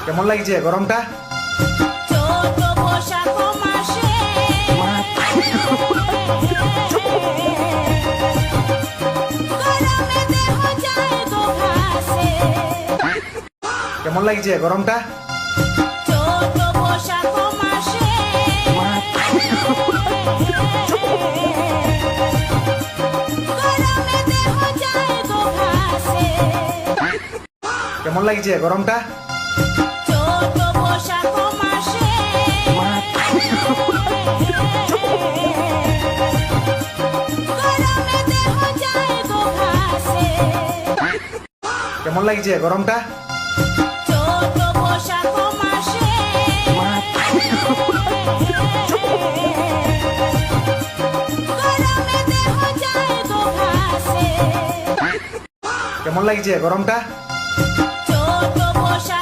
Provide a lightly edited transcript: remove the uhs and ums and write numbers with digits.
কেমন লাগছে গরমটা? চৈত্র বৈশাখ মাসে গরমে দেহ যায় গো ভাসে। কেমন লাগছে গরমটা? চৈত্র বৈশাখ মাসে গরমে দেহ যায় গো ভাসে। কেমন লাগছে গরমটা? চৈত্র বৈশাখ মাসে গরমে দেহ যায় গো ভাসে। কেমন লাগছে গরমটা? চৈত্র বৈশাখ মাসে গরমে দেহ যায় গো ভাসে। কেমন লাগছে গরমটা? চৈত্র বৈশাখ